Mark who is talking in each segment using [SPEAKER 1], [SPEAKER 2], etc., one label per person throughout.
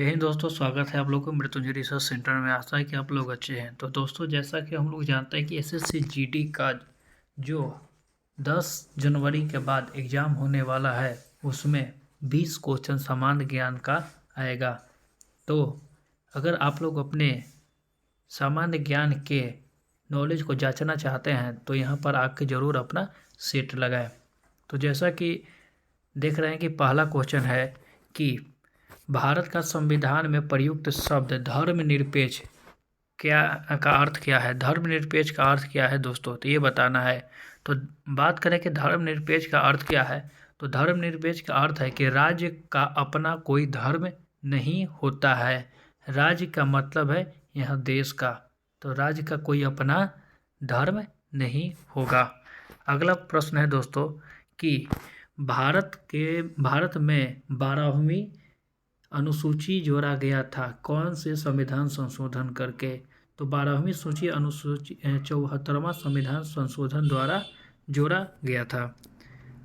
[SPEAKER 1] जय हिंद दोस्तों, स्वागत है आप लोगों को मृत्युंजय रिसर्च सेंटर में। आशा है कि आप लोग अच्छे हैं। तो दोस्तों, जैसा कि हम लोग जानते हैं कि एसएससी जीडी का जो 10 जनवरी के बाद एग्ज़ाम होने वाला है उसमें 20 क्वेश्चन सामान्य ज्ञान का आएगा। तो अगर आप लोग अपने सामान्य ज्ञान के नॉलेज को जांचना चाहते हैं तो यहाँ पर आके ज़रूर अपना सेट लगाएं। तो जैसा कि देख रहे हैं कि पहला क्वेश्चन है कि भारत का संविधान में प्रयुक्त शब्द धर्मनिरपेक्ष क्या का अर्थ क्या है। धर्मनिरपेक्ष का अर्थ क्या है दोस्तों, तो ये बताना है। तो बात करें कि धर्मनिरपेक्ष का अर्थ क्या है, तो धर्मनिरपेक्ष का अर्थ है कि राज्य का अपना कोई धर्म नहीं होता है। राज्य का मतलब है यह देश का, तो राज्य का कोई अपना धर्म नहीं होगा। अगला प्रश्न है दोस्तों कि भारत में 12वीं अनुसूची जोड़ा गया था कौन से संविधान संशोधन करके। तो 12वीं सूची अनुसूची 74वां संविधान संशोधन द्वारा जोड़ा गया था।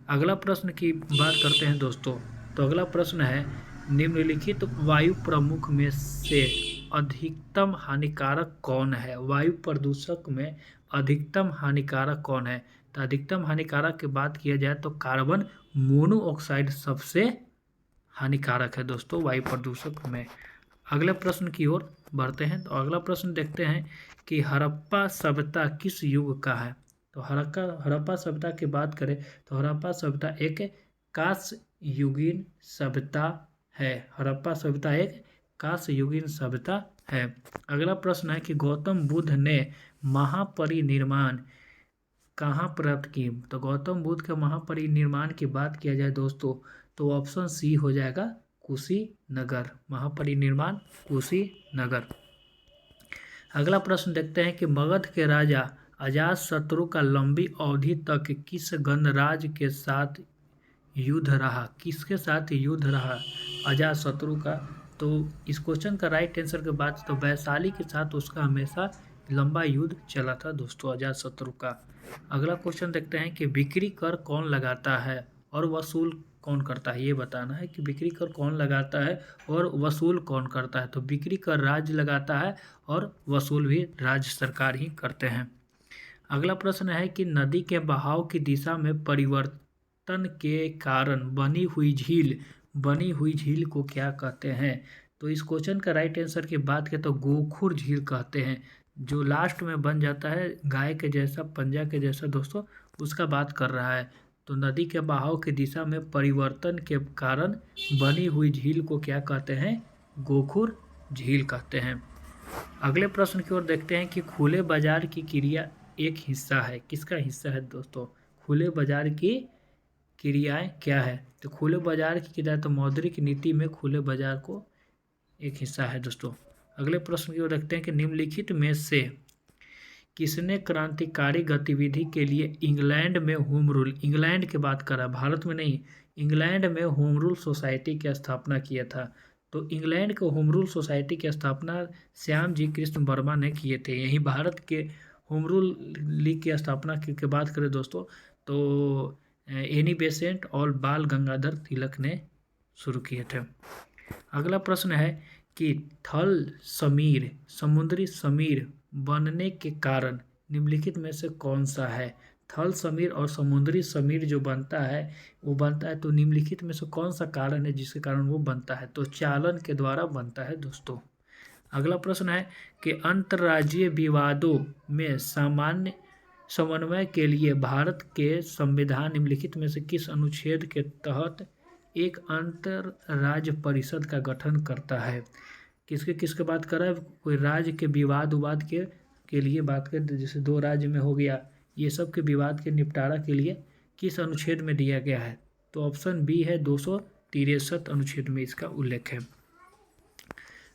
[SPEAKER 1] अगला प्रश्न की बात करते हैं दोस्तों। तो अगला प्रश्न है निम्नलिखित वायु प्रमुख में से अधिकतम हानिकारक कौन है। वायु प्रदूषक में अधिकतम हानिकारक कौन है। तो अधिकतम हानिकारक की बात किया जाए तो कार्बन मोनोऑक्साइड सबसे हानिकारक है दोस्तों वायु प्रदूषक में। अगले प्रश्न की ओर बढ़ते हैं। तो अगला प्रश्न देखते हैं कि हड़प्पा सभ्यता किस युग का है। तो हड़प्पा सभ्यता की बात करें तो हड़प्पा सभ्यता एक कांस्य युगीन सभ्यता है। हड़प्पा सभ्यता एक कांस्य युगीन सभ्यता है। अगला प्रश्न है कि गौतम बुद्ध ने महापरिनिर्वाण कहाँ प्राप्त की। तो गौतम बुद्ध के महापरिनिर्वाण की बात किया जाए दोस्तों तो ऑप्शन सी हो जाएगा कुशीनगर। महापरिनिर्वाण कुशीनगर। अगला प्रश्न देखते हैं कि मगध के राजा अजातशत्रु का लंबी अवधि तक किस गणराज्य के साथ युद्ध रहा। किसके साथ युद्ध रहा अजातशत्रु का। तो इस क्वेश्चन का राइट आंसर के बाद तो वैशाली के साथ उसका हमेशा लंबा युद्ध चला था दोस्तों अजातशत्रु का। अगला क्वेश्चन देखते हैं कि बिक्री कर कौन लगाता है और वसूल कौन करता है। ये बताना है कि बिक्री कर कौन लगाता है और वसूल कौन करता है। तो बिक्री कर राज्य लगाता है और वसूल भी राज्य सरकार ही करते हैं। अगला प्रश्न है कि नदी के बहाव की दिशा में परिवर्तन के कारण बनी हुई झील को क्या कहते हैं। तो इस क्वेश्चन का राइट आंसर की बात करें तो गोखुर झील कहते हैं। जो लास्ट में बन जाता है गाय के जैसा, पंजा के जैसा दोस्तों, उसका बात कर रहा है। तो नदी के बहाव की दिशा में परिवर्तन के कारण बनी हुई झील को क्या कहते हैं, गोखुर झील कहते हैं। अगले प्रश्न की ओर देखते हैं कि खुले बाजार की क्रिया एक हिस्सा है। किसका हिस्सा है दोस्तों, खुले बाजार की क्रियाएं क्या है। तो खुले बाजार की क्रिया तो मौद्रिक नीति में खुले बाजार को एक हिस्सा है दोस्तों। अगले प्रश्न की ओर देखते हैं कि निम्नलिखित में से किसने क्रांतिकारी गतिविधि के लिए इंग्लैंड में होम रूल, इंग्लैंड की बात कर रहा है भारत में नहीं, इंग्लैंड में होम रूल सोसाइटी की स्थापना किया था। तो इंग्लैंड के होम रूल सोसाइटी की स्थापना श्याम जी कृष्ण वर्मा ने किए थे। यही भारत के होम रूल लीग की स्थापना की बात करें दोस्तों तो एनी बेसेंट और बाल गंगाधर तिलक ने शुरू किए थे। अगला प्रश्न है कि थल समीर, समुद्री समीर बनने के कारण निम्नलिखित में से कौन सा है। थल समीर और समुद्री समीर जो बनता है वो बनता है तो निम्नलिखित में से कौन सा कारण है जिसके कारण वो बनता है। तो चालन के द्वारा बनता है दोस्तों। अगला प्रश्न है कि अंतर्राज्यीय विवादों में सामान्य समन्वय के लिए भारत के संविधान निम्नलिखित में से किस अनुच्छेद के तहत एक अंतर्राज्य परिषद का गठन करता है। किसके बात कर रहा है, कोई राज्य के विवाद के लिए बात करें, जैसे दो राज्य में हो गया, ये सब के विवाद के निपटारा के लिए किस अनुच्छेद में दिया गया है। तो ऑप्शन बी है 263 अनुच्छेद में इसका उल्लेख है।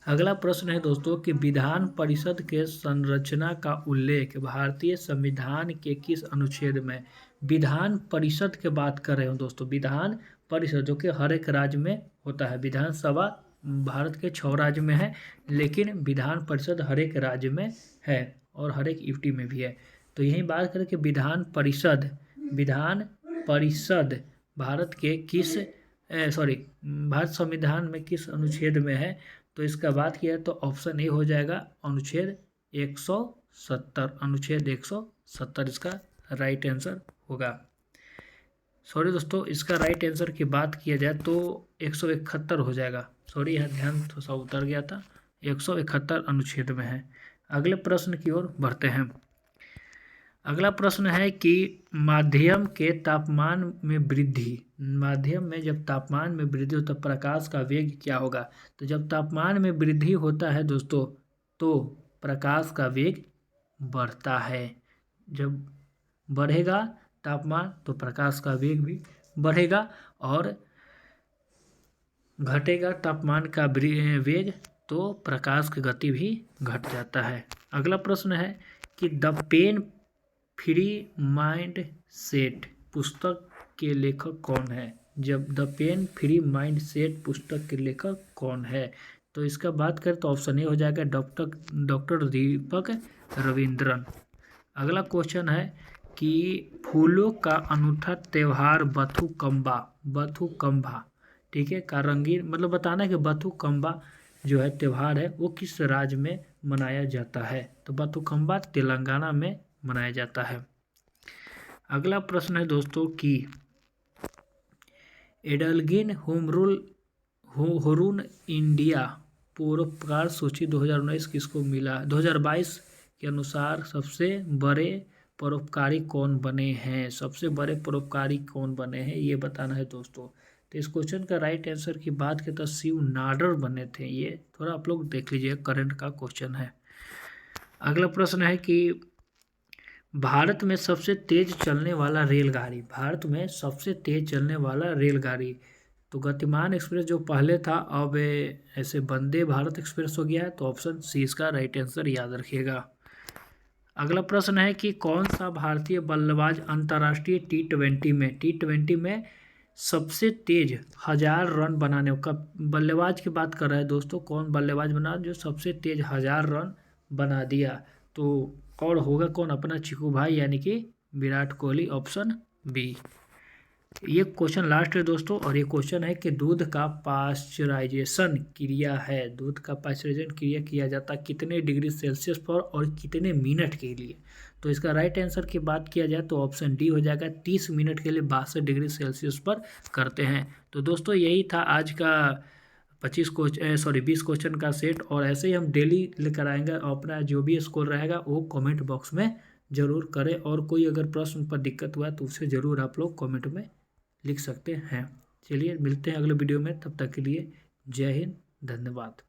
[SPEAKER 1] अगला प्रश्न है दोस्तों कि विधान परिषद के संरचना का उल्लेख भारतीय संविधान के किस अनुच्छेद में। विधान परिषद के बात कर रहे हो दोस्तों, विधान परिषद जो कि हर एक राज्य में होता है। विधानसभा भारत के 6 राज्य में है लेकिन विधान परिषद हर एक राज्य में है और हर एक यूटी में भी है। तो यही बात करें कि विधान परिषद भारत के किस भारत संविधान में किस अनुच्छेद में है? तो इसका बात किया तो ऑप्शन ए हो जाएगा अनुच्छेद 170। अनुच्छेद 170 इसका राइट आंसर होगा। सॉरी दोस्तों, इसका राइट आंसर की बात किया जाए तो 171 हो जाएगा। सॉरी, यहाँ ध्यान थोड़ा सा उतर गया था। 171 अनुच्छेद में है। अगले प्रश्न की ओर बढ़ते हैं। अगला प्रश्न है कि माध्यम के तापमान में वृद्धि, माध्यम में जब तापमान में वृद्धि हो तब प्रकाश का वेग क्या होगा? तो जब तापमान में वृद्धि होता है दोस्तों तो प्रकाश का वेग बढ़ता है। जब बढ़ेगा तापमान तो प्रकाश का वेग भी बढ़ेगा, और घटेगा तापमान का वेग तो प्रकाश की गति भी घट जाता है। अगला प्रश्न है कि the pain free mind set पुस्तक के लेखक कौन है? जब the pain free mind set पुस्तक के लेखक कौन है? तो इसका बात करें तो ऑप्शन ए हो जाएगा डॉक्टर दीपक रविंद्रन। अगला क्वेश्चन है कि फूलों का अनूठा त्यौहार बथुकम्बा, ठीक है, का रंगीन, मतलब बताना है कि बथुकम्बा जो है त्यौहार है वो किस राज्य में मनाया जाता है? तो बथुकम्बा तेलंगाना में मनाया जाता है। अगला प्रश्न है दोस्तों कि एडलगिन होरून इंडिया परोपकार सूची 2019 किसको मिला? 2022 के अनुसार सबसे बड़े परोपकारी कौन बने हैं? सबसे बड़े परोपकारी कौन बने हैं ये बताना है दोस्तों। तो इस क्वेश्चन का राइट आंसर की बात करें तो शिव नाडर बने थे। ये थोड़ा आप लोग देख लीजिए, करंट का क्वेश्चन है। अगला प्रश्न है कि भारत में सबसे तेज चलने वाला रेलगाड़ी, भारत में सबसे तेज चलने वाला रेलगाड़ी, तो गतिमान एक्सप्रेस जो पहले था अब ऐसे वंदे भारत एक्सप्रेस हो गया है। तो ऑप्शन सी इसका राइट आंसर याद रखिएगा। अगला प्रश्न है कि कौन सा भारतीय बल्लेबाज अंतर्राष्ट्रीय टी20 में सबसे तेज 1000 रन बनाने का बल्लेबाज की बात कर रहा है दोस्तों। कौन बल्लेबाज बना जो सबसे तेज 1000 रन बना दिया? तो और होगा कौन? अपना चिकू भाई यानी कि विराट कोहली, ऑप्शन बी। ये क्वेश्चन लास्ट है दोस्तों, और ये क्वेश्चन है कि दूध का पाश्चराइजेशन क्रिया है, दूध का पाश्चराइजेशन क्रिया किया जाता है कितने डिग्री सेल्सियस पर और कितने मिनट के लिए? तो इसका राइट आंसर की बात किया जाए तो ऑप्शन डी हो जाएगा 30 मिनट के लिए 62 डिग्री सेल्सियस पर करते हैं। तो दोस्तों यही था आज का 20 क्वेश्चन का सेट, और ऐसे ही हम डेली लेकर आएंगे। अपना जो भी स्कोर रहेगा वो कमेंट बॉक्स में ज़रूर करें, और कोई अगर प्रश्न पर दिक्कत हुआ तो उसे ज़रूर आप लोग कमेंट में लिख सकते हैं। चलिए मिलते हैं अगले वीडियो में, तब तक के लिए जय हिंद, धन्यवाद।